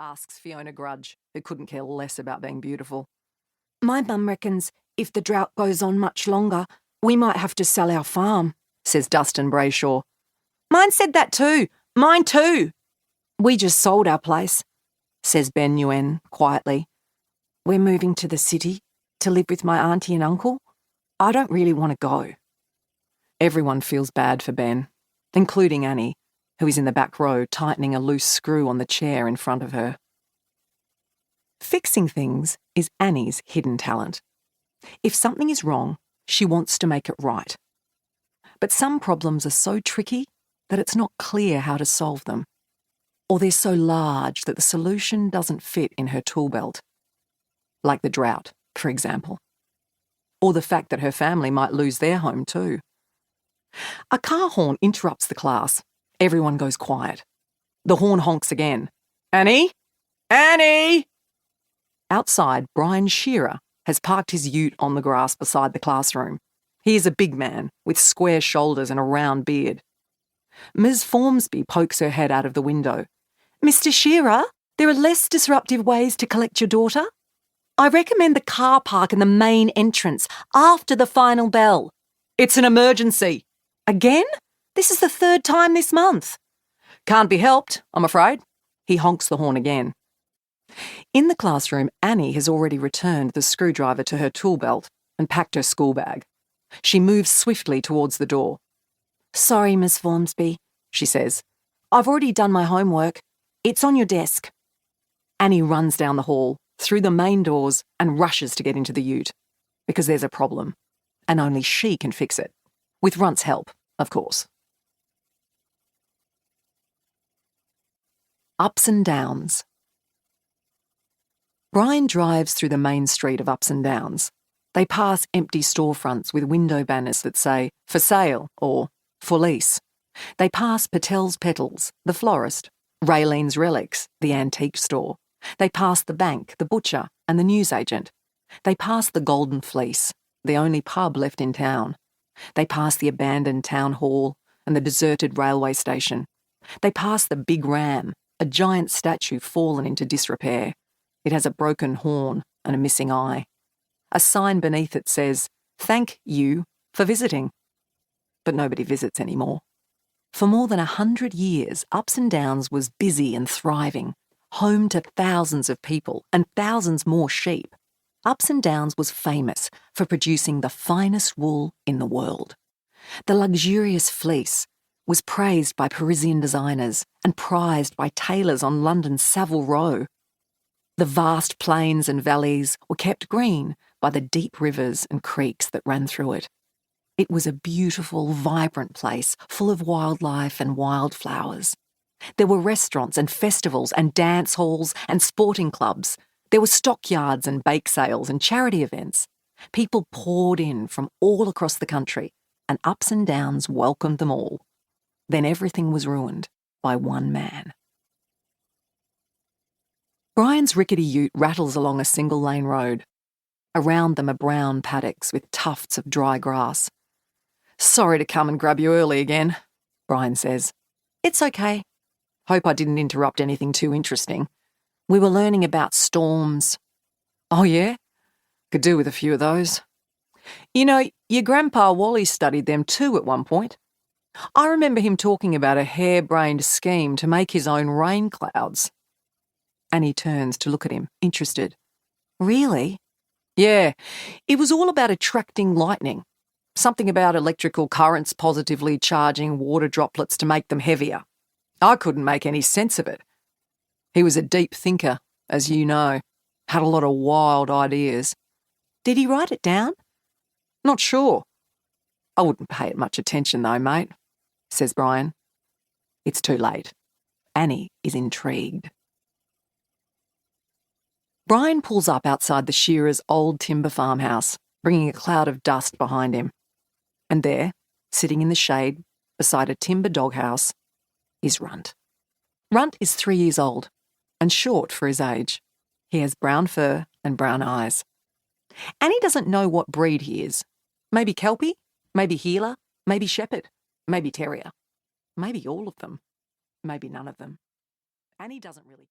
asks Fiona Grudge, who couldn't care less about being beautiful. My mum reckons if the drought goes on much longer, we might have to sell our farm, says Dustin Brayshaw. Mine said that too. Mine too. We just sold our place, says Ben Nguyen quietly. We're moving to the city to live with my auntie and uncle. I don't really want to go. Everyone feels bad for Ben, including Annie, who is in the back row tightening a loose screw on the chair in front of her. Fixing things is Annie's hidden talent. If something is wrong, she wants to make it right. But some problems are so tricky that it's not clear how to solve them, or they're so large that the solution doesn't fit in her tool belt. Like the drought, for example. Or the fact that her family might lose their home too. A car horn interrupts the class. Everyone goes quiet. The horn honks again. Annie? Annie! Outside, Brian Shearer has parked his ute on the grass beside the classroom. He is a big man with square shoulders and a round beard. Ms. Formsby pokes her head out of the window. Mr. Shearer, there are less disruptive ways to collect your daughter. I recommend the car park in the main entrance after the final bell. It's an emergency. Again? This is the third time this month. Can't be helped, I'm afraid. He honks the horn again. In the classroom, Annie has already returned the screwdriver to her tool belt and packed her school bag. She moves swiftly towards the door. Sorry, Miss Formsby, she says. I've already done my homework. It's on your desk. Annie runs down the hall, through the main doors, and rushes to get into the ute. Because there's a problem, and only she can fix it. With Runt's help, of course. Upson Downs. Brian drives through the main street of Upson Downs. They pass empty storefronts with window banners that say, for sale or for lease. They pass Patel's Petals, the florist, Raylene's Relics, the antique store. They pass the bank, the butcher, and the newsagent. They pass the Golden Fleece, the only pub left in town. They pass the abandoned town hall and the deserted railway station. They pass the Big Ram, a giant statue fallen into disrepair. It has a broken horn and a missing eye. A sign beneath it says, "Thank you for visiting." But nobody visits anymore. For more than 100 years, Upson Downs was busy and thriving, home to thousands of people and thousands more sheep. Upson Downs was famous for producing the finest wool in the world. The luxurious fleece was praised by Parisian designers and prized by tailors on London's Savile Row. The vast plains and valleys were kept green by the deep rivers and creeks that ran through it. It was a beautiful, vibrant place full of wildlife and wildflowers. There were restaurants and festivals and dance halls and sporting clubs. There were stockyards and bake sales and charity events. People poured in from all across the country, and Upson Downs welcomed them all. Then everything was ruined by one man. Brian's rickety ute rattles along a single-lane road. Around them are brown paddocks with tufts of dry grass. Sorry to come and grab you early again, Brian says. It's okay. Hope I didn't interrupt anything too interesting. We were learning about storms. Oh yeah? Could do with a few of those. You know, your grandpa Wally studied them too at one point. I remember him talking about a harebrained scheme to make his own rain clouds. Annie turns to look at him, interested. Really? Yeah, it was all about attracting lightning. Something about electrical currents positively charging water droplets to make them heavier. I couldn't make any sense of it. He was a deep thinker, as you know. Had a lot of wild ideas. Did he write it down? Not sure. I wouldn't pay it much attention though, mate, says Brian. It's too late. Annie is intrigued. Brian pulls up outside the Shearer's old timber farmhouse, bringing a cloud of dust behind him. And there, sitting in the shade, beside a timber doghouse, is Runt. Runt is 3 years old, and short for his age. He has brown fur and brown eyes. Annie doesn't know what breed he is. Maybe Kelpie, maybe Heeler, maybe Shepherd, maybe Terrier. Maybe all of them, maybe none of them. Annie doesn't really care.